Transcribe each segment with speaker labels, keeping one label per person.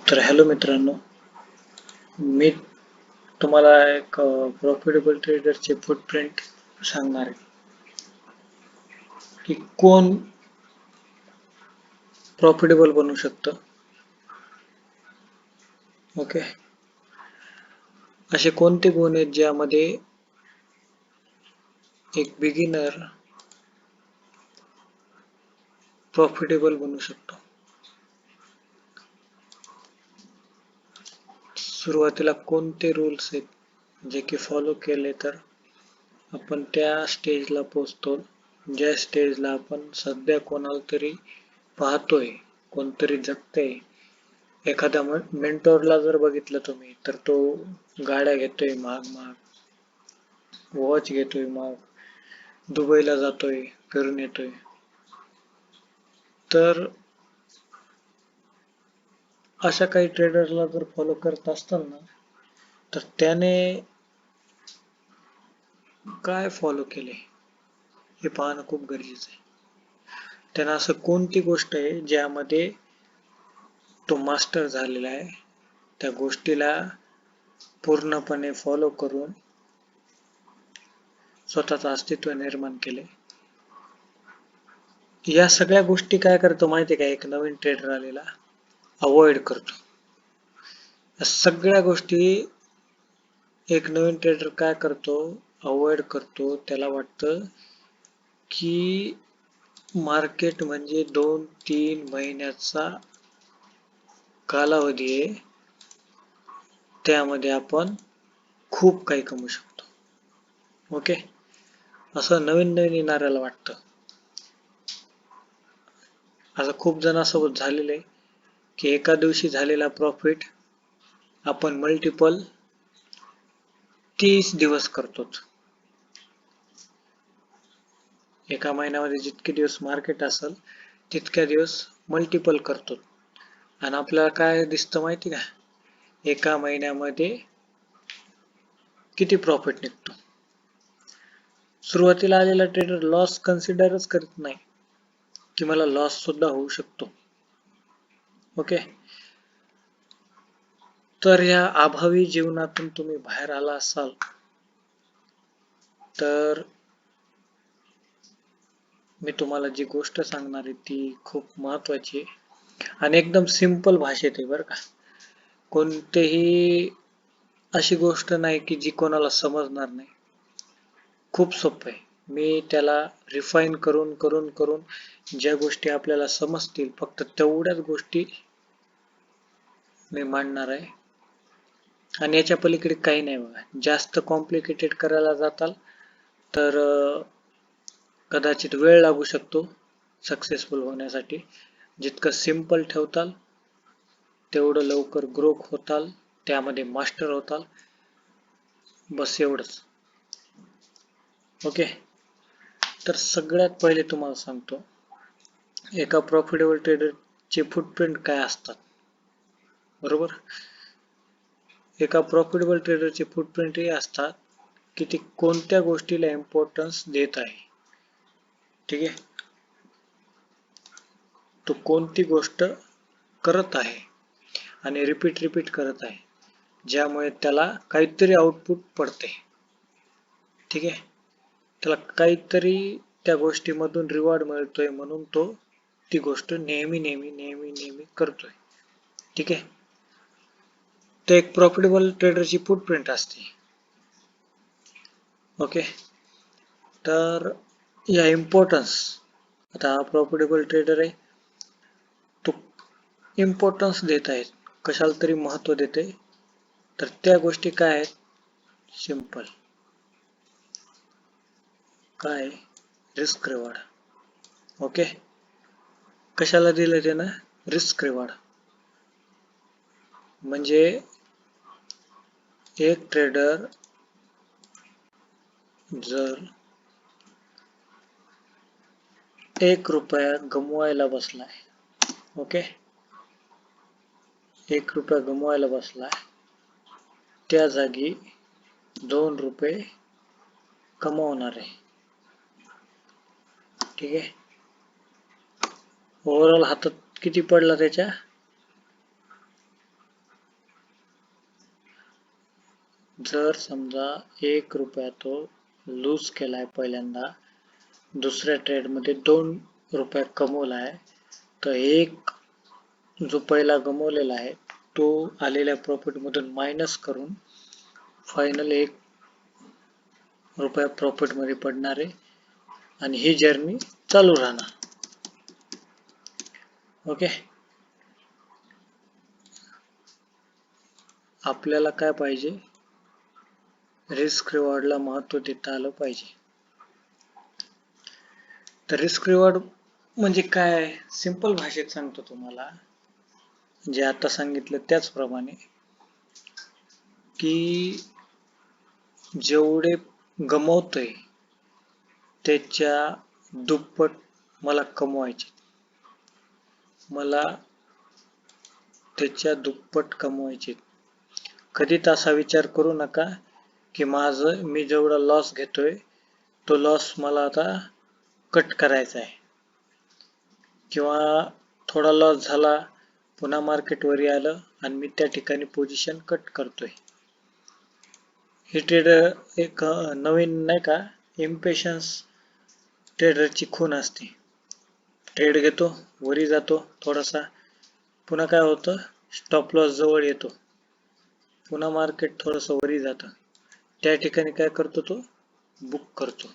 Speaker 1: तर हॅलो मित्रांनो, मी तुम्हाला एक प्रॉफिटेबल ट्रेडरचे फुटप्रिंट सांगणार आहे की कोण प्रॉफिटेबल बनू शकतं. ओके, असे कोणते गुण आहेत ज्यामध्ये एक बिगिनर प्रॉफिटेबल बनू शकतो. सुरुवातीला कोणते रूल्स आहेत जे की फॉलो केले तर आपण त्या स्टेजला पोहोचतो ज्या स्टेजला आपण सध्या कोणाला तरी पाहतोय, कोणतरी जगतंय. एखाद्या मेंटॉरला जर बघितलं तुम्ही तर तो गाड्या घेतोय महाग महाग, वॉच घेतोय महाग, दुबईला जातोय, फिरून येतोय. तर अशा काही ट्रेडरला जर फॉलो करत असताना तर त्याने काय फॉलो केले हे पाहणं खूप गरजेचं आहे. त्यानं असं कोणती गोष्ट आहे ज्यामध्ये तो मास्टर झालेला आहे, त्या गोष्टीला पूर्णपणे फॉलो करून स्वतःचं अस्तित्व निर्माण केले. या सगळ्या गोष्टी काय करतो माहिती आहे का, एक नवीन ट्रेडर आलेला अवॉइड करतो. या सगळ्या गोष्टी एक नवीन ट्रेडर काय करतो, अवॉइड करतो. त्याला वाटतं की मार्केट म्हणजे 2-3 महिन्याचा कालावधी आहे, त्यामध्ये आपण खूप काही कमवू शकतो. ओके, असं नवीन नवीन येणाऱ्याला वाटतं. असं खूप जणांसोबत झालेलं आहे की एका दिवशी झालेला प्रॉफिट आपण मल्टिपल 30 दिवस करतो. एका महिन्यामध्ये जितके दिवस मार्केट असेल तितक्या दिवस मल्टिपल करतो आणि आपल्याला काय दिसतं माहिती का, एका महिन्यामध्ये किती प्रॉफिट निघतो. सुरुवातीला आलेला ट्रेडर लॉस कन्सिडरच करत नाही की मला लॉस सुद्धा होऊ शकतो. ओके, तर या अभावी जीवनातून तुम्ही बाहेर आला असाल तर मी तुम्हाला जी गोष्ट सांगणार आहे ती खूप महत्वाची आहे आणि एकदम सिंपल भाषेत आहे बरं का. कोणतेही अशी गोष्ट नाही की जी कोणाला समजणार नाही. खूप सोपं आहे. मी त्याला रिफाईन करून करून करून ज्या गोष्टी आपल्याला समजतील फक्त तेवढ्याच गोष्टी मी मांडणार आहे आणि याच्या पलीकडे काही नाही बघा. जास्त कॉम्प्लिकेटेड करायला जाताल तर कदाचित वेळ लागू शकतो सक्सेसफुल होण्यासाठी. जितकं सिंपल ठेवताल तेवढं लवकर ग्रो होताल, त्यामध्ये मास्टर होताल. बस एवढंच. ओके, तर सगळ्यात पहिले तुम्हाला सांगतो एका प्रॉफिटेबल ट्रेडरचे फुटप्रिंट काय असतात. बरोबर, एका प्रॉफिटेबल ट्रेडरचे फुटप्रिंट हे असतात की ते कोणत्या गोष्टीला इम्पॉर्टन्स देत आहे. ठीक आहे, तो कोणती गोष्ट करत आहे आणि रिपीट करत आहे ज्यामुळे त्याला काहीतरी आउटपुट पडते. ठीक आहे, त्याला काहीतरी त्या गोष्टीमधून रिवॉर्ड मिळतोय म्हणून तो ती गोष्ट नेहमी नेहमी नेहमी नेहमी करतोय. ठीक आहे, तर एक प्रॉफिटेबल ट्रेडरची फुटप्रिंट असते. ओके, तर या इम्पॉर्टन्स, आता हा प्रॉफिटेबल ट्रेडर आहे, तो इम्पॉर्टन्स देत आहे, कशाला तरी महत्व देते. तर त्या गोष्टी काय आहेत, सिंपल काय, रिस्क रिवॉर्ड. ओके, कशाला दिलं त्यानं, रिस्क रिवॉर्ड. म्हणजे एक ट्रेडर जर 1 रुपया गमवायला बसलाय, ओके, 1 रुपया गमवायला बसलाय, त्या जागी 2 रुपये कमवणार आहे. ठीक आहे, ओव्हरऑल हातात किती पडला त्याच्या, जर समजा 1 रुपया तो लूज केलाय पहिल्यांदा, दुसऱ्या ट्रेड मध्ये 2 रुपये कमवलाय, तर एक जो पहिला गमवलेला आहे तो आलेल्या प्रॉफिट मधून मायनस करून फायनल 1 रुपया प्रॉफिट मध्ये पडणार आहे आणि ही जर्नी चालू राहणार. ओके, आपल्याला काय पाहिजे, रिस्क रिवॉर्डला महत्त्व देता आलं पाहिजे. तर रिस्क रिवॉर्ड म्हणजे काय, सिंपल भाषेत सांगतो तुम्हाला, जे आता सांगितलं त्याचप्रमाणे, की जेवढे गमवतोय त्याच्या दुप्पट मला कमवायचे, मला त्याच्या दुप्पट कमवायचे. कधी असा विचार करू नका की मी जेवढा लॉस घेतोय तो लॉस मला आता कट करायचा आहे, किंवा थोडा लॉस झाला पुन्हा मार्केट वरी आलं आणि मी त्या ठिकाणी पोझिशन कट करतोय. ही ट्रेड एक नवीन नाही का इम्पेशन्स ट्रेडरची खून असते. ट्रेड घेतो, वरी जातो थोडासा, पुन्हा काय होतं, स्टॉप लॉस जवळ येतो, पुन्हा मार्केट थोडंसं वरी जातं, त्या ठिकाणी काय करतो, तो बुक करतो,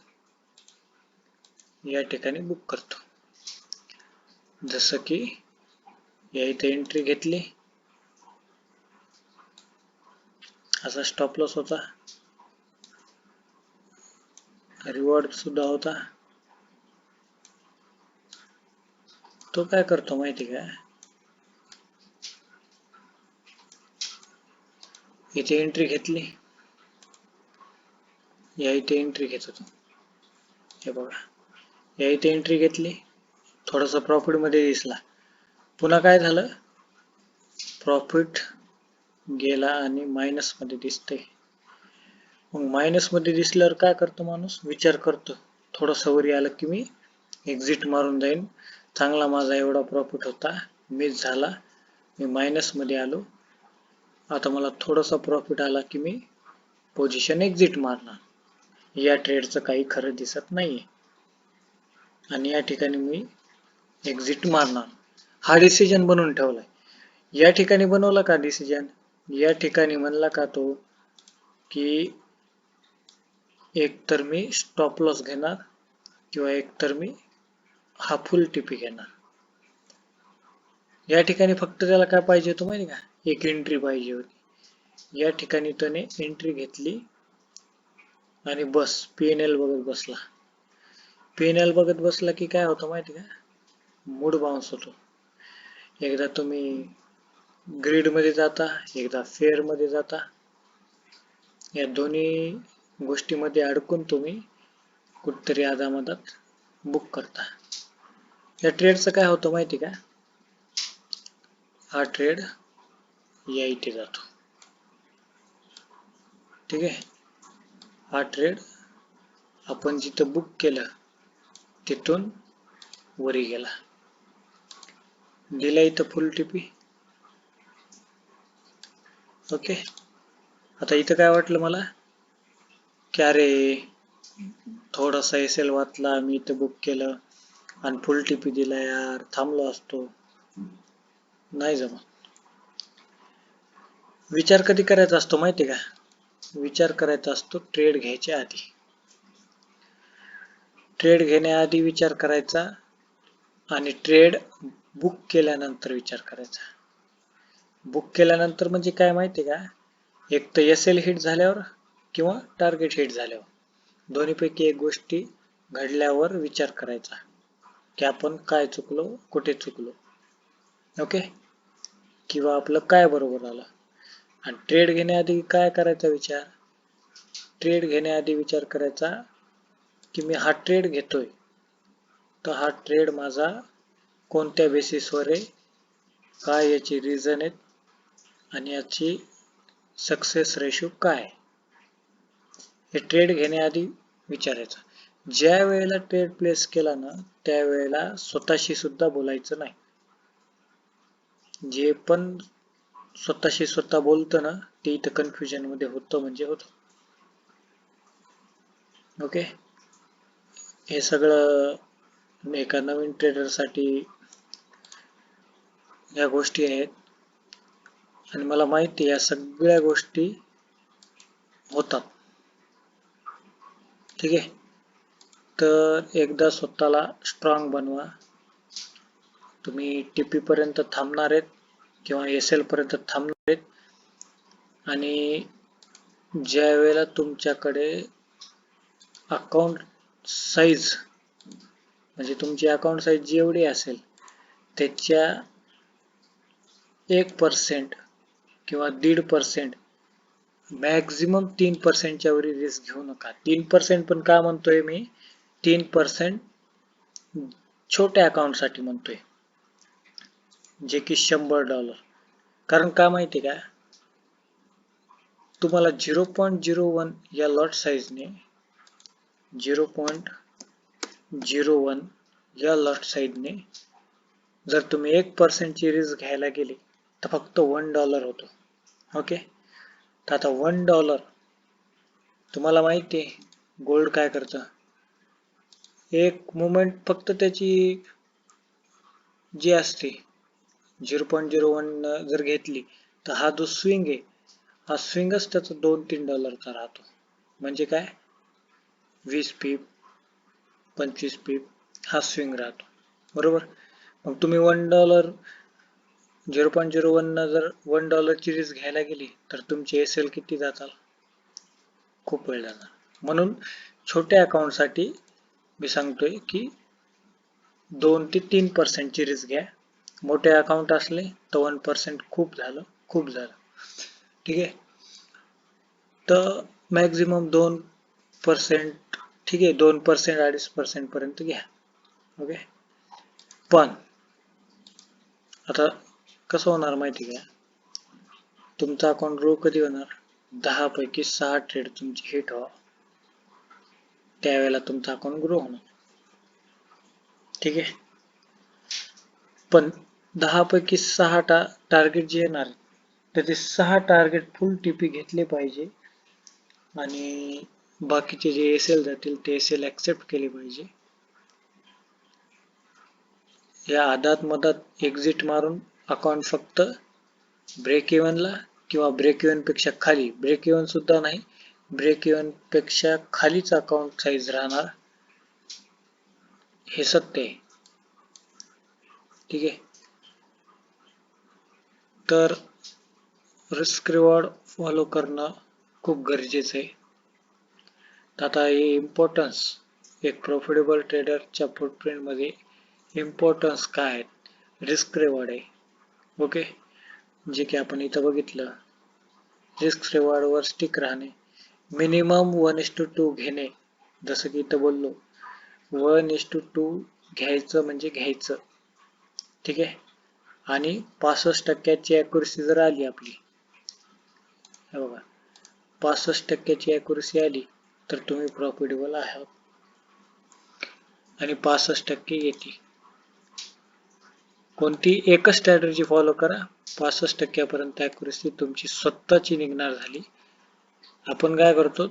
Speaker 1: या ठिकाणी बुक करतो. जसं की या इथे एंट्री घेतली, असा स्टॉप लॉस होता, रिवॉर्ड सुद्धा होता. तो काय करतो माहिती का, इथे एंट्री घेतली, या इथे एंट्री घेत होतो, हे बघा, या इथे एंट्री घेतली, थोडासा प्रॉफिट मध्ये दिसला, पुन्हा काय झालं, प्रॉफिट गेला आणि मायनस मध्ये दिसतंय. मग मायनस मध्ये दिसल्यावर काय करतो माणूस, विचार करतो, थोडंसं वरी आलं की मी एक्झिट मारून जाईन, चांगला माझा एवढा प्रॉफिट होता, मिस झाला, मी मायनस मध्ये आलो, आता मला थोडासा प्रॉफिट आला की मी पोझिशन एक्झिट मारणार, या ट्रेडचं काही खरं दिसत नाहीये आणि या ठिकाणी मी एक्झिट मारणार. हा डिसिजन बनवून ठेवलाय. या ठिकाणी बनवला का डिसिजन, या ठिकाणी म्हणला का तो की एक तर मी स्टॉप लॉस घेणार किंवा एक तर मी हा फुल टीपी घेणार. या ठिकाणी फक्त त्याला काय पाहिजे होतं माहिती का, एक एंट्री पाहिजे होती. या ठिकाणी त्याने एंट्री घेतली आणि बस पीएनएल बघत बसला. पीएनएल बघत बसला की काय होतं माहिती का, मूड बाउन्स होतो. एकदा तुम्ही ग्रीड मध्ये जाता, एकदा फेअर मध्ये जाता, या दोन्ही गोष्टीमध्ये अडकून तुम्ही कुठतरी आदामदात बुक करता. या ट्रेडचं काय होतं माहिती का, हा ट्रेड या इथे जातो, ठीक आहे, हा ट्रेड आपण जिथं बुक केलं तिथून वरी गेला, दिला इथं फुल टीपी. ओके, आता इथं काय वाटलं मला की अरे थोडासा एसएल वाचला, मी इथं बुक केलं आणि फुल टीपी दिला, यार थांबलो असतो. नाही जमत. विचार कधी करायचा असतो माहिती का, विचार करायचा असतो ट्रेड घ्यायच्या आधी. ट्रेड घेण्याआधी विचार करायचा आणि ट्रेड बुक केल्यानंतर विचार करायचा. बुक केल्यानंतर म्हणजे काय माहिती का, एक तर एसएल हिट झाल्यावर किंवा टार्गेट हिट झाल्यावर, दोन्हीपैकी एक गोष्टी घडल्यावर विचार करायचा की आपण काय चुकलो, कुठे चुकलो, ओके, किंवा आपलं काय बरोबर आलं. आणि ट्रेड घेण्याआधी काय करायचा विचार, ट्रेड घेण्याआधी विचार करायचा की मी हा ट्रेड घेतोय तर हा ट्रेड माझा कोणत्या बेसिसवर आहे, काय याची रिझन आहेत आणि याची सक्सेस रेशो काय, हे ट्रेड घेण्याआधी विचारायचं. ज्या वेळेला ट्रेड प्लेस केला ना त्यावेळेला स्वतःशी सुद्धा बोलायचं नाही. जे पण स्वतःशी स्वतः बोलतं ना, ते इथं कन्फ्युजन मध्ये होतं म्हणजे होतं. ओके, हे सगळं एका नवीन ट्रेडरसाठी या गोष्टी आहेत आणि मला माहिती आहे या सगळ्या गोष्टी होतात. ठीक आहे, तर एकदा स्वतःला स्ट्रॉंग बनवा. तुम्ही टीपी पर्यंत थांबणार आहेत किंवा एसएल पर्यंत थांबणार आहेत आणि ज्या वेळेला तुमच्याकडे अकाउंट साईज म्हणजे तुमची अकाउंट साईज जेवढी असेल त्याच्या 1% किंवा 1.5% मॅक्झिमम 3%च्या वरी रिस्क घेऊ नका. 3% पण का म्हणतोय मी? 3% छोट्या अकाउंटसाठी म्हणतोय, जे की $100. कारण का माहिती का, तुम्हाला 0.01 या लॉट साईजने 0.01 या लॉट साईजने जर तुम्ही 1% ची रिस्क घ्यायला गेले तर फक्त $1 होतो. ओके, तर आता $1 तुम्हाला माहिती आहे गोल्ड काय करतं, एक मुवमेंट फक्त त्याची जी असते 0.01 जर घेतली तर हा जो स्विंग आहे हा स्विंगच त्याचा $2-3 राहतो. म्हणजे काय, 20 पीप 25 पीप हा स्विंग राहतो. बरोबर, मग तुम्ही $1 0.01 न जर $1 ची रिस्क घ्यायला गेली तर तुमची एसएल किती जातात, खूप वेळ जाणार. म्हणून छोट्या अकाउंट साठी मी सांगतोय की 2 ते 3% ची रिस्क घ्या. मोठे अकाउंट असले तर 1% खूप झालं, खूप झालं. ठीक आहे, तर मॅक्झिमम 2%, ठीक आहे 2% 2.5% पर्यंत घ्या. ओके, पण आता कसं होणार माहिती का, तुमचा अकाउंट ग्रो कधी होणार, 10 पैकी 6 ट्रेड तुमची हिट व्हा, त्यावेळेला तुमचा अकाउंट ग्रो होणार. ठीक आहे, पण 10 पैकी 6 टार्गेट जे येणार तर ते 6 टार्गेट फुल टीपी घेतले पाहिजे आणि बाकीचे जे एसएल जातील ते एसएल ऍक्सेप्ट केले पाहिजे. या आदात मधात एक्झिट मारून अकाउंट फक्त ब्रेक इव्हनला किंवा ब्रेक इव्हन पेक्षा खाली, ब्रेक इव्हन सुद्धा नाही, ब्रेक इव्हन पेक्षा खालीच अकाउंट साईज राहणार, हे सत्य आहे. ठीक आहे, तर रिस्क रिवॉर्ड फॉलो करणं खूप गरजेचं आहे. आता हे इम्पॉर्टन्स एक प्रॉफिटेबल ट्रेडरच्या फुटप्रिंट मध्ये इम्पॉर्टन्स काय आहेत, रिस्क रिवॉर्ड आहे. ओके, जे की आपण इथं बघितलं, रिस्क रिवॉर्ड वर स्टिक राहणे, मिनिमम 1:2 घेणे, जसं की इथं बोललो 1:2 घ्यायचं म्हणजे घ्यायचं. ठीक आहे, आणि 65% अॅक्युरसी जर आली आपली, हे बघा 65% अॅक्युरसी आली तर तुम्ही प्रॉफिटेबल आहात आणि 65% येते. कोणती एकच स्ट्रॅटेजी फॉलो करा, 65% पर्यंत अॅक्युरसी तुमची स्वतःची निघणार झाली. आपण काय करतो,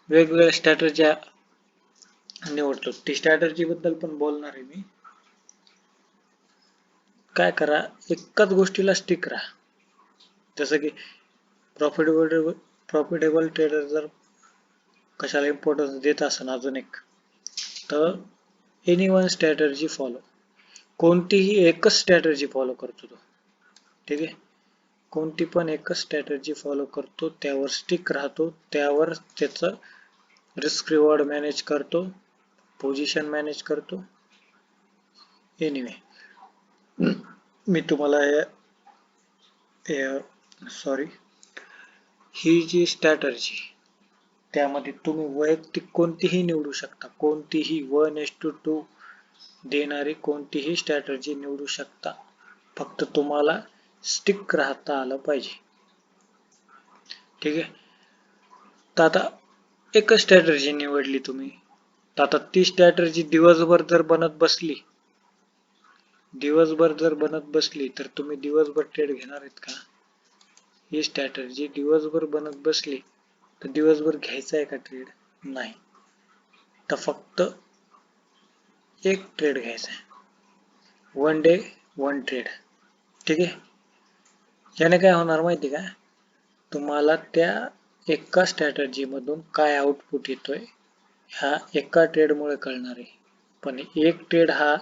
Speaker 1: वेगवेगळ्या स्ट्रॅटेजी निवडतो, ती स्ट्रॅटेजी बद्दल पण बोलणार आहे मी. काय करा, एकाच गोष्टीला स्टिक राहा. जसं की प्रॉफिटेबल ट्रेडर जर कशाला इम्पॉर्टन्स देत असेल अजून एक, तर एनी वन स्ट्रॅटेजी फॉलो, कोणतीही एकच स्ट्रॅटेजी फॉलो करतो तो. ठीक आहे, कोणती पण एकच स्ट्रॅटेजी फॉलो करतो, त्यावर स्टिक राहतो, त्यावर त्याचं रिस्क रिवॉर्ड मॅनेज करतो, पोझिशन मॅनेज करतो. एनिवे, मी तुम्हाला सॉरी, ही जी स्ट्रॅटेजी त्यामध्ये तुम्ही वैयक्तिक कोणतीही निवडू शकता, कोणतीही 1:2 देणारी कोणतीही स्ट्रॅटेजी निवडू शकता, फक्त तुम्हाला स्टिक राहता आलं पाहिजे. ठीक आहे, तर आता एकच स्ट्रॅटेजी निवडली तुम्ही, तर आता ती स्ट्रॅटेजी दिवसभर जर बनत बसली तर तुम्ही दिवसभर ट्रेड घेणार आहेत का? ही स्ट्रॅटर्जी दिवसभर बनत बसली तर दिवसभर घ्यायचा आहे का ट्रेड? नाही. तर फक्त एक ट्रेड घ्यायचा आहे. 1 डे 1 ट्रेड. ठीक आहे. याने काय होणार माहिती का? तुम्हाला त्या एका स्ट्रॅटर्जी मधून काय आउटपुट येतोय ह्या एका ट्रेडमुळे कळणार आहे. पण एक ट्रेड हा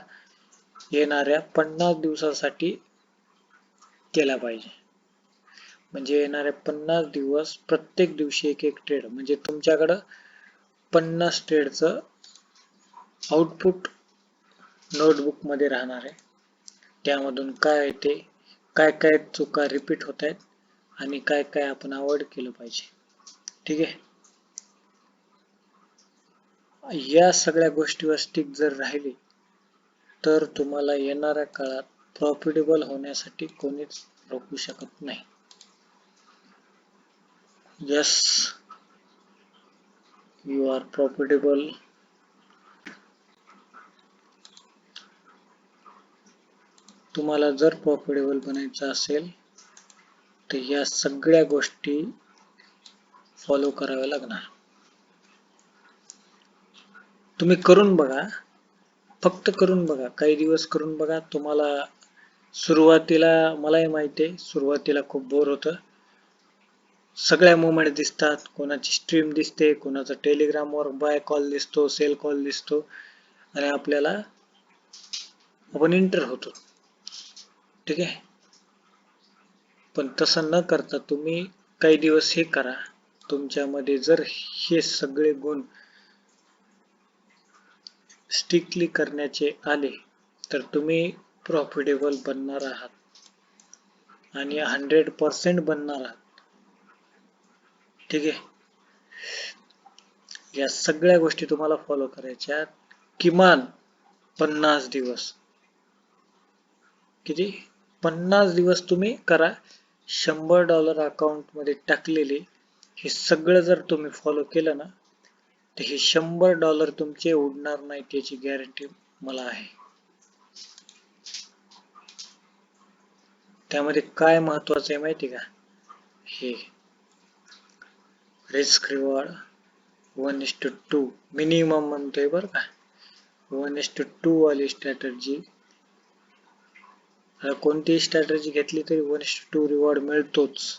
Speaker 1: येणाऱ्या 50 दिवसासाठी केला पाहिजे. म्हणजे येणारे 50 दिवस प्रत्येक दिवशी एक एक ट्रेड, म्हणजे तुमच्याकडं 50 ट्रेडचं आउटपुट नोटबुक मध्ये राहणार आहे. त्यामधून काय येते, काय काय चुका रिपीट होत आहेत आणि काय काय आपण अवॉइड केलं पाहिजे. ठीक आहे. या सगळ्या गोष्टीवर स्टिक जर राहिली तर तुम्हाला येणाऱ्या काळात प्रॉफिटेबल होण्यासाठी कोणीच रोखू शकत नाही. Yes, you are profitable. तुम्हाला जर प्रॉफिटेबल बनायचं असेल तर या सगळ्या गोष्टी फॉलो कराव्या लागणार. तुम्ही करून बघा, फक्त करून बघा, काही दिवस करून बघा. तुम्हाला सुरुवातीला, मलाही माहिती आहे, सुरुवातीला खूप बोर होतं. सगळ्या मुवमेंट दिसतात, कोणाची स्ट्रीम दिसते, कोणाचा टेलिग्रामवर बाय कॉल दिसतो, सेल कॉल दिसतो आणि आपल्याला आपण एंटर होतो. ठीक आहे. पण तसं न करता तुम्ही काही दिवस हे करा. तुमच्यामध्ये जर हे सगळे गुण स्ट्रिक्टली करण्याचे आले तर तुम्ही प्रॉफिटेबल बनणार आहात आणि 100% बनणार आहात. ठीक आहे. या सगळ्या गोष्टी तुम्हाला फॉलो करायच्या किमान 50 दिवस. किती? 50 दिवस तुम्ही करा. $100 अकाउंट मध्ये टाकलेले हे सगळं जर तुम्ही फॉलो केलं ना तर हे $100 तुमचे उडणार नाहीत याची गॅरंटी मला आहे. त्यामध्ये काय महत्वाचं आहे माहिती का? हे रिस्क रिवॉर्ड 1:2 मिनिमम म्हणतोय बरं का. 1:2 वाली स्ट्रॅटर्जी, कोणतीही स्ट्रॅटर्जी घेतली तरी 1:2 रिवॉर्ड मिळतोच.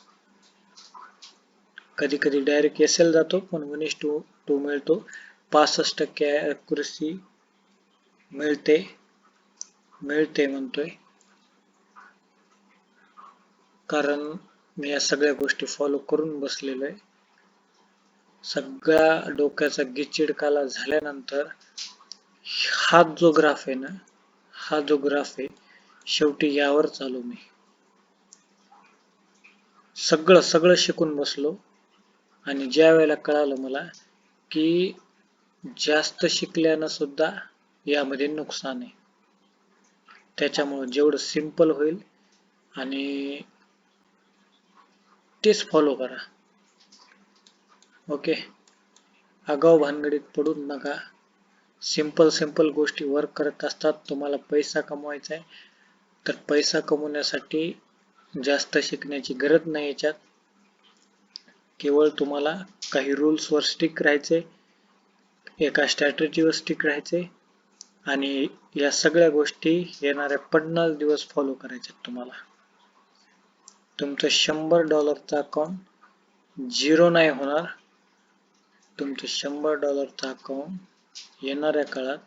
Speaker 1: कधी कधी डायरेक्ट एसएल जातो, पण 1:2 मिळतो. 65% ॲक्युरसी मिळते म्हणतोय, कारण मी या सगळ्या गोष्टी फॉलो करून बसलेलो आहे. सगळा डोक्याचा गिचिडकाला झाल्यानंतर हा जो ग्राफ आहे ना, हा जो ग्राफ आहे, शेवटी यावर चालू मी सगळं शिकून बसलो. आणि ज्या वेळेला कळालं मला की जास्त शिकल्यानं सुद्धा यामध्ये नुकसान आहे, त्याच्यामुळे जेवढं सिंपल होईल आणि तेच फॉलो करा. ओके. आगाऊ भानगडीत पडू नका. सिंपल गोष्टी वर्क करत असतात. तुम्हाला पैसा कमवायचा आहे तर पैसा कमवण्यासाठी जास्त शिकण्याची गरज नाही. याच्यात केवळ तुम्हाला काही रूल्सवर स्टिक राहायचे, एका स्ट्रॅटर्जीवर स्टिक राहायचे आणि या सगळ्या गोष्टी येणाऱ्या 50 दिवस फॉलो करायच्या तुम्हाला. तुमचं $100 अकाउंट झिरो नाही होणार. तुमचं $100 अकाउंट येणाऱ्या काळात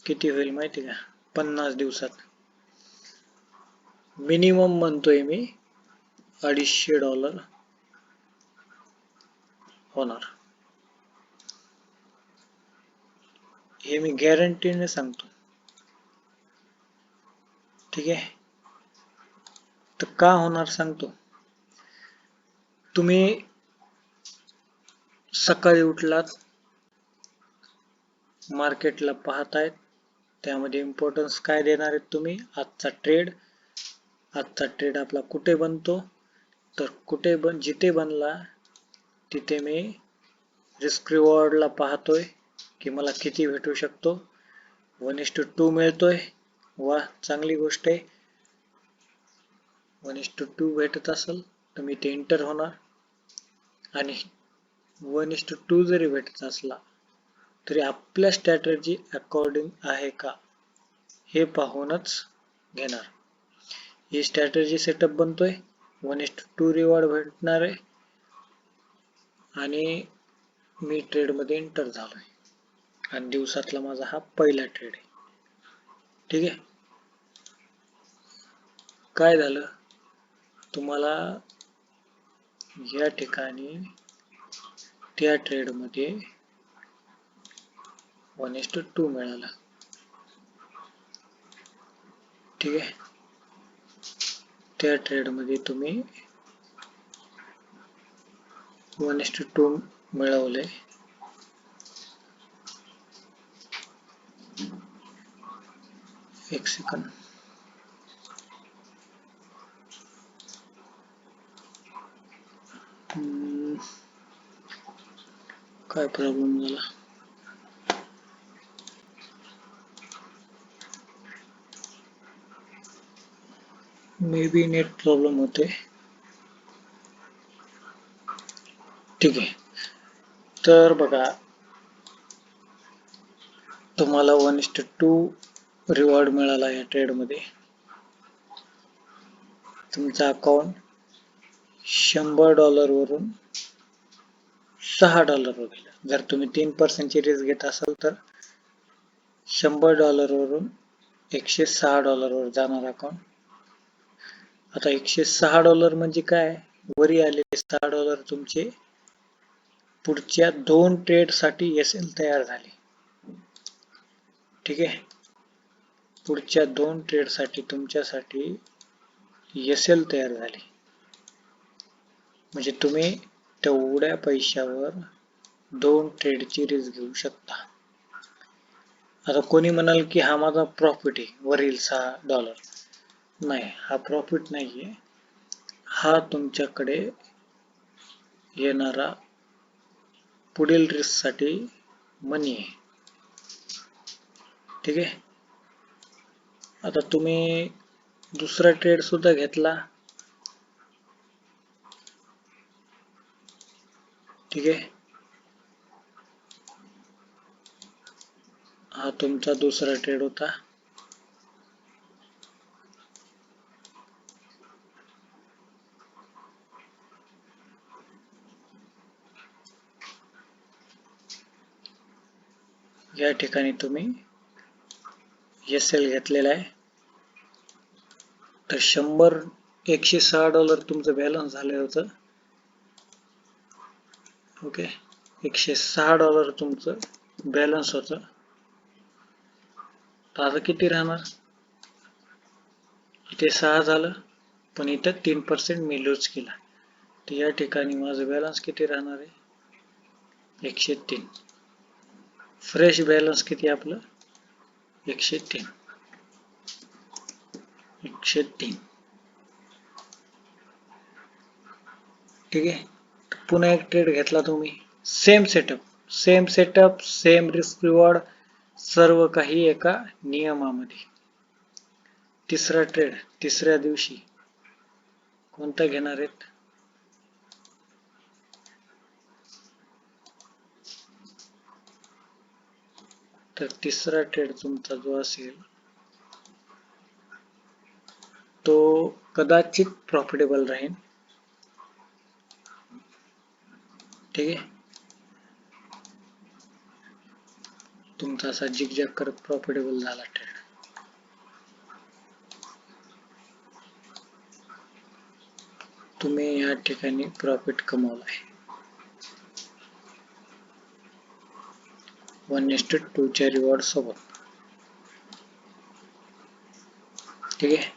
Speaker 1: किती होईल माहिती का? 50 दिवसात मिनिमम म्हणतोय मी $250 होणार. हे मी गॅरंटीने सांगतो. ठीक आहे. तर का होणार सांगतो. तुम्ही सकाळी उठलात, मार्केटला पाहतायत, त्यामध्ये इम्पॉर्टन्स काय देणार आहेत तुम्ही? आजचा ट्रेड आपला कुठे बनतो, तर जिथे बनला तिथे मी रिस्क रिवॉर्डला पाहतोय की मला किती भेटू शकतो. 1:2 मिळतोय, वा चांगली गोष्ट आहे. 1:2 भेटत असेल तर मी ते एंटर होणार, आणि 1:2 जरी भेटत असला तरी आपल्या स्ट्रॅटर्जी अकॉर्डिंग आहे का हे पाहूनच घेणार. ही स्ट्रॅटर्जी सेटअप बनतोय, 1:2 रिवॉर्ड भेटणार आहे, आणि मी ट्रेड मध्ये एंटर झालोय, आणि दिवसातला माझा हा पहिला ट्रेड आहे. ठीक आहे. काय झालं, तुम्हाला या ठिकाणी त्या ट्रेड मध्ये 1:2 मिळाला. ठीक आहे. त्या ट्रेड मध्ये तुम्ही 1:2 मिळवले. एक सेकंद. काय प्रॉब्लेम झाला, मे बी नेट प्रॉब्लेम होते. ठीक आहे. तर बघा, तुम्हाला 1:2 रिवॉर्ड मिळाला या ट्रेड मध्ये. तुमचा अकाउंट $100 वरून $6 वर गेला. जर तुम्ही 3% ची रिस्क घेत असाल तर $100 वरून $106 वर जाणार अकाउंट. आता $106 म्हणजे काय, वरी आलेले $6 तुमचे पुढच्या 2 ट्रेड साठी एसएल तयार झाले. ठीक आहे. पुढच्या 2 ट्रेड साठी तुमच्यासाठी एसएल तयार झाली, म्हणजे तुम्ही तेवढ्या पैशावर 2 ट्रेडची रिस्क घेऊ शकता. आता कोणी म्हणाल की हा माझा प्रॉफिट आहे वरील $6. नाही, हा प्रॉफिट नाहीये, हा तुमच्याकडे येणारा पुढील रिस्क साठी मनी आहे. ठीक आहे. आता तुम्ही दुसरा ट्रेड सुद्धा घेतला. ठीक आहे. हा तुमचा दुसरा ट्रेड होता. या ठिकाणी तुम्ही एसएल घेतलेला आहे. तर $106 तुमचं बॅलन्स झालं होतं. ओके, $106 तुमचं बॅलन्स होतं. तर आता किती राहणार, इथे 6 झालं, पण इथं 3% मी लूज केला. तर या ठिकाणी माझं बॅलन्स किती राहणार आहे, 103. फ्रेश बॅलन्स किती आपलं, 103. ठीक आहे. पुन्हा एक ट्रेड घेतला तुम्ही, same setup, same risk reward, सर्व काही एका नियमामध्ये. तिसरा ट्रेड तिसऱ्या दिवशी कोणता घेणार आहेत, तर तिसरा ट्रेड तुमचा जो असेल तो कदाचित प्रॉफिटेबल राहील. ठीक आहे. तुमचा असा जिगजॅग करत प्रॉफिटेबल झाला ट्रेड. तुम्ही या ठिकाणी प्रॉफिट कमवलाय 1:2 च्या रिवॉर्ड सोबत. ठीक आहे.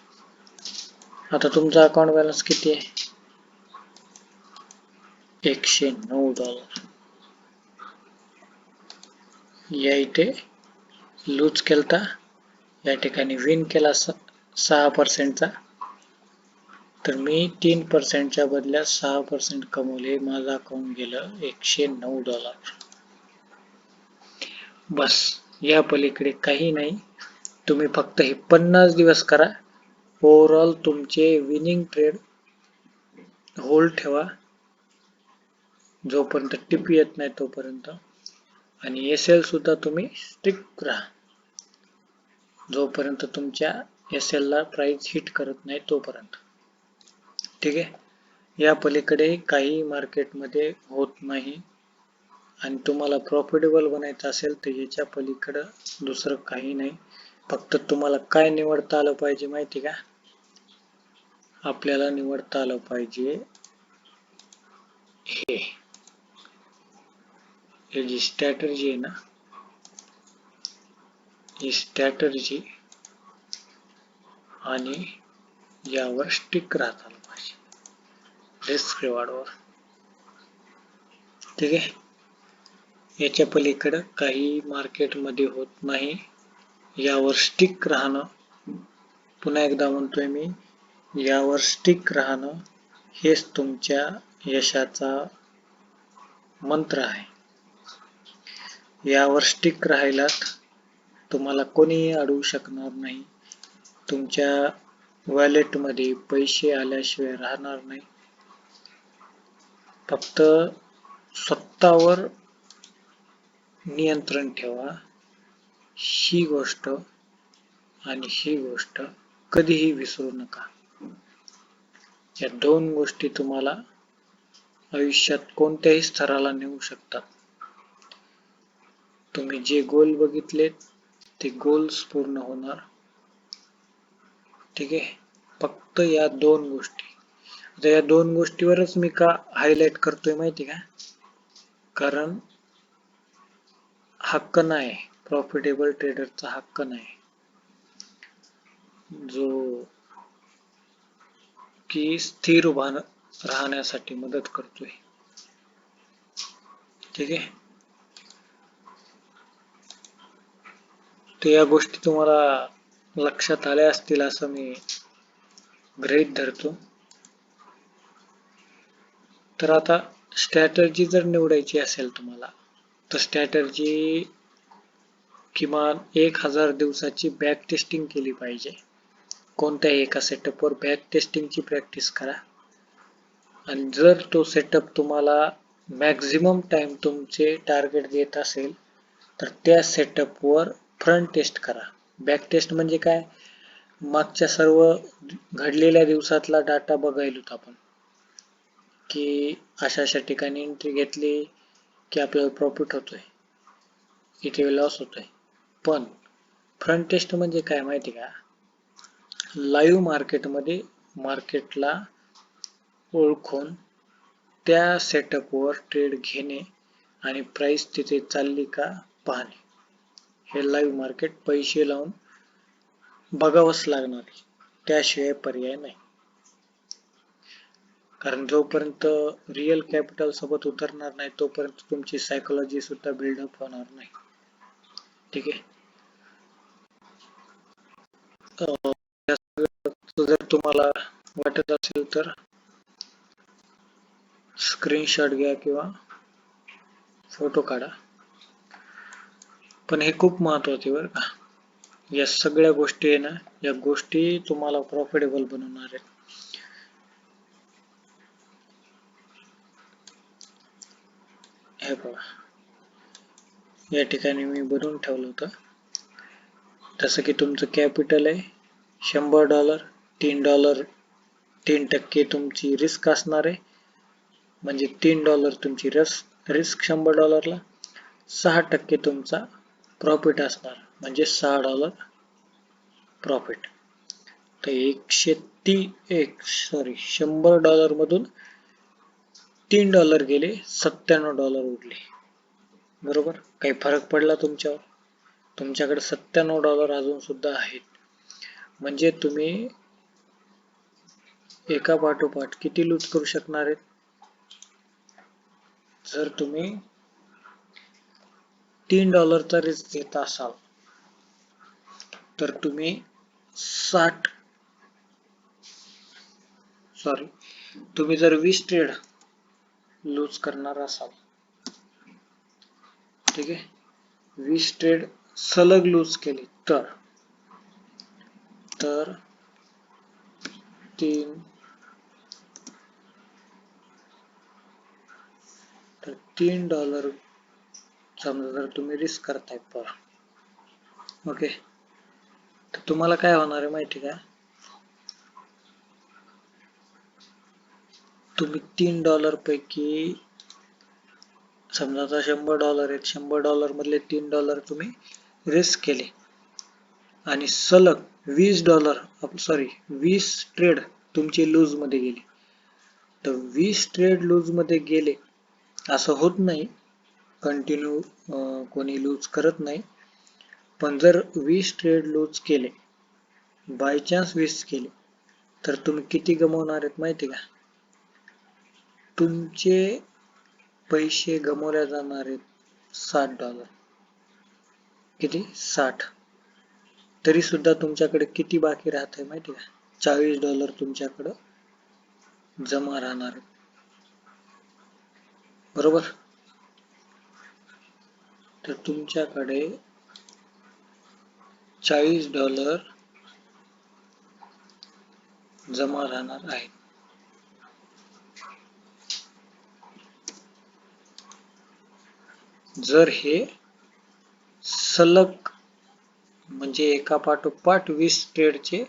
Speaker 1: आता तुमचा अकाउंट बॅलन्स किती आहे, $109. या इथे लूज केलता, या ठिकाणी विन केला 6% चा. तर मी 3% च्या बदल्यात 6% कमवले. माझं अकाउंट गेलं $109. बस, या पलीकडे काही नाही. तुम्ही फक्त हे 50 दिवस करा, ओव्हरऑल तुमचे विनिंग ट्रेड होल्ड ठेवा जोपर्यंत टिप येत नाही तोपर्यंत, आणि एसएल सुद्धा तुम्ही स्ट्रिक्ट राहा जोपर्यंत तुमच्या एसएल ला प्राइस हिट करत नाही तोपर्यंत. ठीक आहे. या पलीकडे काही मार्केटमध्ये होत नाही आणि तुम्हाला प्रॉफिटेबल बनायचं असेल तर याच्या पलीकडं दुसरं काही नाही. फक्त तुम्हाला काय निवडता आलं पाहिजे माहिती का? आपल्याला निवडता आलं पाहिजे हे जी स्ट्रॅटर्जी आहे ना, ही स्ट्रॅटर्जी आणि यावर स्टिक राहता आलं पाहिजे रिस्क रिवॉर्डवर. ठीक आहे. याच्या पलीकडं काही मार्केटमध्ये होत नाही. यावर स्टिक राहणं, पुन्हा एकदा म्हणतोय मी, यावर स्टिक राहणं हेच तुमच्या यशाचा मंत्र आहे. यावर स्टिक राहिलात तुम्हाला कोणीही अडवू शकणार नाही. तुमच्या वॅलेटमध्ये पैसे आल्याशिवाय राहणार नाही. फक्त स्वतःवर नियंत्रण ठेवा. ही गोष्ट आणि ही गोष्ट कधीही विसरू नका. या दोन गोष्टी तुम्हाला आयुष्यात कोणत्याही स्तराला नेऊ शकतात. तुम्ही जे गोल बघितलेत ते गोल्स पूर्ण होणार. ठीक आहे. फक्त या दोन गोष्टी. आता या दोन गोष्टीवरच मी का हायलाइट करतोय माहिती का? कारण हक्क नाही, प्रॉफिटेबल ट्रेडरचा हक्क नाही, जो की स्थिर उभा राहण्यासाठी मदत करतोय. ठीक आहे. तर या गोष्टी तुम्हाला लक्षात आल्या असतील असं मी गृहीत धरतो. तर आता स्ट्रॅटर्जी जर निवडायची असेल तुम्हाला, तर स्ट्रॅटर्जी किमान 1000 दिवसाची बॅक टेस्टिंग केली पाहिजे. कोणत्याही एका सेटअपवर बॅक टेस्टिंगची प्रॅक्टिस करा. आणि जर तो सेटअप तुम्हाला मॅक्झिमम टाइम तुमचे टार्गेट देत असेल तर त्या सेटअपवर फ्रंट टेस्ट करा. बॅक टेस्ट म्हणजे काय? मागच्या सर्व घडलेल्या दिवसातला डाटा बघायलोत आपण, की अशा अशा ठिकाणी एंट्री घेतली की आपल्याला प्रॉफिट होतोय, इथे लॉस होतोय. पण फ्रंट टेस्ट म्हणजे काय माहिती का? लाईव्ह मार्केटमध्ये मार्केटला ओळखून त्या सेटअपवर ट्रेड घेणे आणि प्राइस तिथे चालली का पाहणे. हे लाईव्ह मार्केट पैसे लावून बघावंच लागणार, त्याशिवाय पर्याय नाही. कारण जोपर्यंत रिअल कॅपिटल सोबत उतरणार नाही तोपर्यंत तुमची सायकोलॉजी सुद्धा बिल्डअप होणार नाही. ठीक आहे. जर तुम्हाला वाटत असेल तर स्क्रीनशॉट घ्या किंवा फोटो काढा. पण हे खूप महत्वाचे बरं का. या सगळ्या गोष्टी आहे ना, या गोष्टी तुम्हाला प्रॉफिटेबल बनवणार आहेत. हे बघा, या ठिकाणी मी बनवून ठेवलं होतं. जसं की तुमचं कॅपिटल आहे $100, $3 तुमची रिस्क असणार आहे. म्हणजे $3 तुमची रिस्क $100ला, 6% तुमचा प्रॉफिट असणार म्हणजे $6 प्रॉफिट. तर $100 मधून $3 गेले, $97 उरले. बरोबर. काही फरक पडला तुमच्यावर? तुमच्याकडे $97 अजून सुद्धा आहेत. म्हणजे तुम्ही एका पाठोपाठ किती लूज करू शकणार आहेत? जर तुम्ही $3चा रिस्क घेत असाल तर तुम्ही तुम्ही जर 20 ट्रेड लूज करणार असाल, ठीक आहे, 20 ट्रेड सलग लूज केली तर 3 तर $3 समजा जर तुम्ही रिस्क करताय पर ओके, तर तुम्हाला काय होणार आहे माहिती का, तुम्ही $3 पैकी समजा आता $100 आहेत, $100 मधले $3 तुम्ही रिस्क केले आणि सलग $20 ट्रेड तुमचे लूज मध्ये गेले. तर 20 ट्रेड लूज मध्ये गेले असं होत नाही, कंटिन्यू कोणी लूज करत नाही. पण जर 20 ट्रेड लूज केले, बाय चान्स 20 केले, तर तुम्ही किती गमावणार आहेत माहिती का, तुमचे पैसे गमावल्या जाणार आहेत $60. किती? 60. तरी सुद्धा तुमच्याकडे किती बाकी राहत आहे माहिती का, $40 तुमच्याकडे जमा राहणार आहे. बरोबर. तर तुमच्याकडे $40 जमा राहणार आहे. जर हे सलग म्हणजे एका पाठोपाठ 20 ट्रेडचे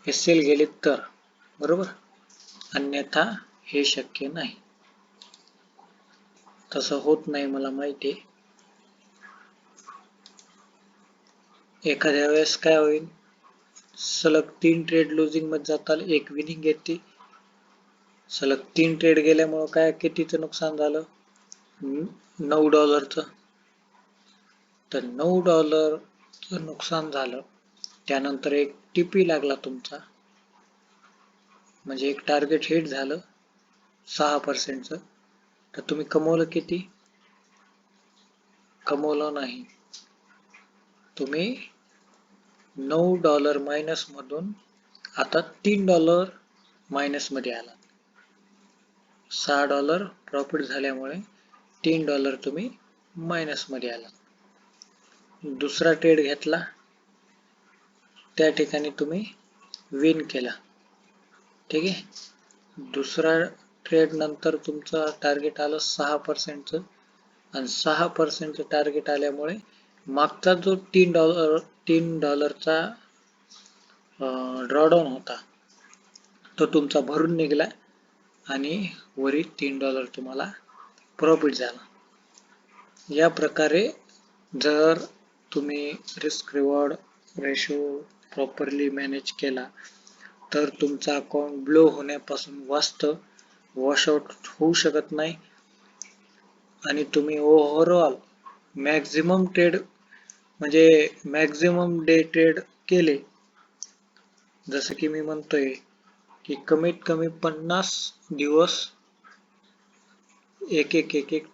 Speaker 1: एसएल गेले तर, बरोबर, अन्यथा हे शक्य नाही. तसं होत नाही मला माहिती आहे. एखाद्या वेळेस काय होईल, सलग 3 ट्रेड लुजिंग मध्ये जाताल, एक विनिंग येते. सलग 3 ट्रेड गेल्यामुळे काय कितीचं नुकसान झालं, $9. तर $9 नुकसान झालं. त्यानंतर एक टीपी लागला तुमचा, म्हणजे एक टार्गेट हिट झालं 6%चं. तर तुम्ही कमवलं किती, कमवलं नाही, तुम्ही $9 मायनस मधून आता $3 मायनस मध्ये आला. $6 प्रॉफिट झाल्यामुळे $3 तुम्ही मायनस मध्ये आला. दुसरा ट्रेड घेतला, त्या ठिकाणी तुम्ही विन केला. ठीक आहे. दुसरा ट्रेड नंतर तुमचं टार्गेट आलं 6%चं आणि 6%चं टार्गेट आल्यामुळे मागचा जो $3चा ड्रॉडाऊन होता तो तुमचा भरून निघाला आणि वरील $3 तुम्हाला प्रॉफिट झाला. या प्रकारे जर तुम्ही risk reward ratio properly manage केला तर तुमचा अकाउंट ब्लो होण्यापासून वाचतं, वॉशआउट होऊ शकत नाही आणि तुम्ही ओव्हरऑल मॅक्झिमम ट्रेड म्हणजे मॅक्झिमम डे ट्रेड केले. जसं की मी म्हणतोय की कमीत कमी 50 दिवस एक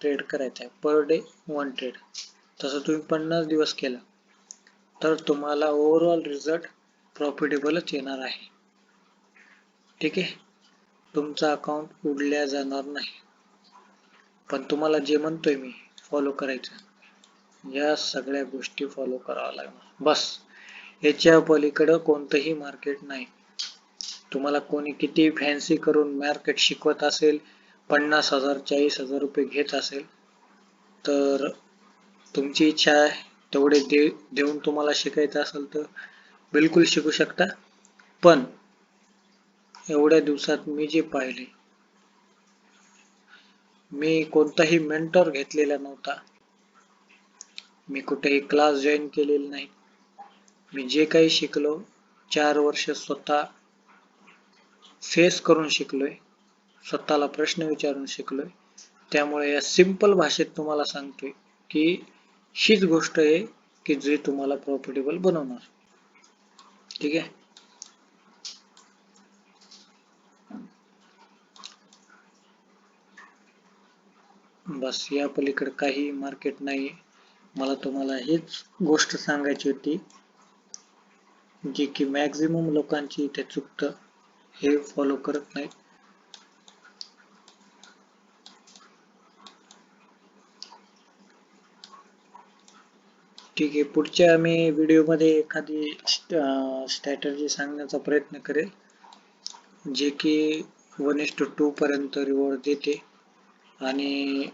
Speaker 1: ट्रेड करायचा आहे, पर डे 1 ट्रेड. तसं तुम्ही 50 दिवस केला तर तुम्हाला ओव्हरऑल रिझल्ट प्रॉफिटेबलच येणार आहे. ठीक आहे. तुमचा अकाउंट उडल्या जाणार नाही. पण तुम्हाला जे म्हणतोय मी फॉलो करायचं, या सगळ्या गोष्टी फॉलो कराव्या लागणार. बस, याच्या पलीकडं कोणतंही मार्केट नाही. तुम्हाला कोणी किती फॅन्सी करून मार्केट शिकवत असेल, 50,000 40,000 रुपये घेत असेल, तर तुमची इच्छा आहे तेवढे देऊन तुम्हाला शिकायचं असेल तर बिलकुल शिकू शकता. पण एवढ्या दिवसात मी जे पाहिले, मी कोणताही मेंटॉर घेतलेला नव्हता, मी कुठेही क्लास जॉईन केलेले नाही. मी जे काही शिकलो 4 वर्ष स्वतः फेस करून शिकलोय, स्वतःला प्रश्न विचारून शिकलोय. त्यामुळे या सिंपल भाषेत तुम्हाला सांगतोय की हीच गोष्ट आहे की जे तुम्हाला प्रॉफिटेबल बनवणार. ठीक आहे. बस, या पलीकडे काही मार्केट नाही. मला तुम्हाला हीच गोष्ट सांगायची होती, जी की मॅक्झिमम लोकांची इथे चुकतं, हे फॉलो करत नाहीत. ठीक आहे. पुढच्या मी व्हिडिओमध्ये एखादी स्ट्रॅटर्जी सांगण्याचा प्रयत्न करेल. जे की 1:2 पर्यंत रिवॉर्ड देते आणि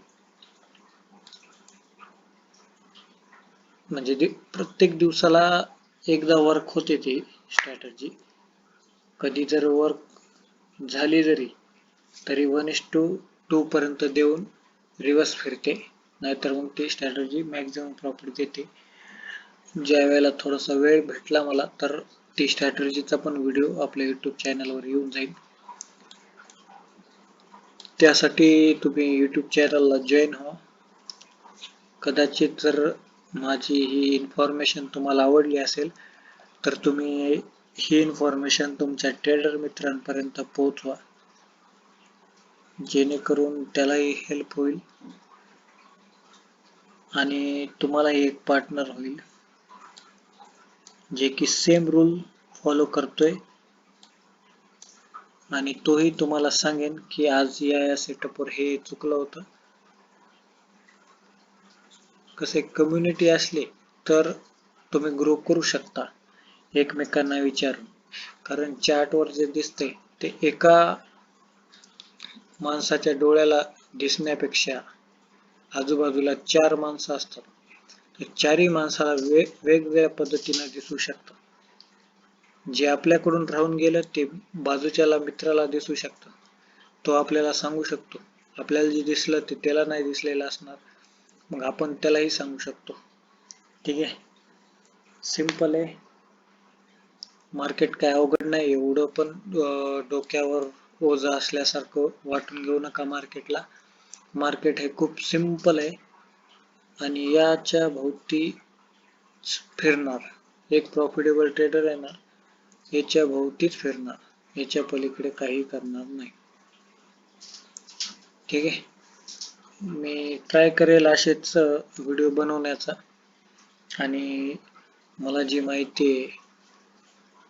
Speaker 1: म्हणजे प्रत्येक दिवसाला एकदा वर्क होते ती स्ट्रॅटर्जी. कधी जर वर्क झाली जरी तरी 1:2 पर्यंत देऊन रिव्हर्स फिरते, नाहीतर मग ती स्ट्रॅटर्जी मॅक्झिमम प्रॉफिट देते. ज्या वेळेला थोडासा वेळ भेटला मला तर ती स्ट्रॅटर्जीचा पण व्हिडिओ आपल्या यूट्यूब चॅनलवर येऊन जाईल. त्यासाठी तुम्ही यूट्यूब चॅनलला जॉईन व्हा. कदाचित जर माझी ही इन्फॉर्मेशन तुम्हाला आवडली असेल तर तुम्ही ही इन्फॉर्मेशन तुमच्या ट्रेडर मित्रांपर्यंत पोहोचवा, जेणेकरून त्यालाही हेल्प होईल आणि तुम्हालाही एक पार्टनर होईल जे की सेम रूल फॉलो करतोय आणि तोही तुम्हाला सांगेन की आज या सेटअपवर हे चुकलं होतं. कसे कम्युनिटी असले तर तुम्ही ग्रो करू शकता एकमेकांना विचारून, कारण चार्टवर जे दिसतंय ते एका माणसाच्या डोळ्याला दिसण्यापेक्षा आजूबाजूला 4 माणसं असतात, तर चारही माणसाला वेगवेगळ्या पद्धतीने दिसू शकतं. जे आपल्याकडून राहून गेलं ते बाजूच्याला मित्राला दिसू शकतं, तो आपल्याला सांगू शकतो. आपल्याला जे दिसलं ते त्याला नाही दिसलेलं असणार, मग आपण त्यालाही सांगू शकतो. ठीक आहे, सिंपल आहे. मार्केट काय अवघड नाही, एवढं पण डोक्यावर ओझं असल्यासारखं वाटून घेऊ नका मार्केटला. मार्केट हे खूप सिंपल आहे आणि याच्या भोवती फिरणार. एक प्रॉफिटेबल ट्रेडर आहे ना, याच्या भोवतीच फिरणार, याच्या पलीकडे काही करणार नाही. ठीक आहे, मी ट्राय करेल असेच व्हिडिओ बनवण्याचा आणि मला जी माहिती आहे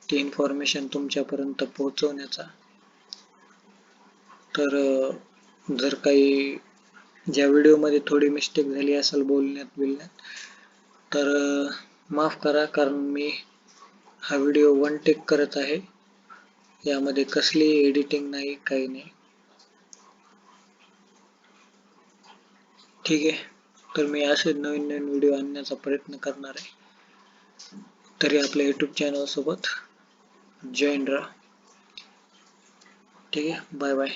Speaker 1: ती इन्फॉर्मेशन तुमच्यापर्यंत पोहोचवण्याचा. तर जर काही ज्या व्हिडिओमध्ये थोडी मिस्टेक झाली असेल बोलण्यात तर माफ करा, कारण मी हा व्हिडिओ वन टेक करत आहे, यामध्ये कसली एडिटिंग नाही, काही नाही. ठीक आहे, तर मी असे नवीन नवीन व्हिडिओ आणण्याचा प्रयत्न करणार आहे. तरी आपल्या यूट्यूब चॅनल सोबत जॉईन राहा. ठीक आहे, बाय बाय.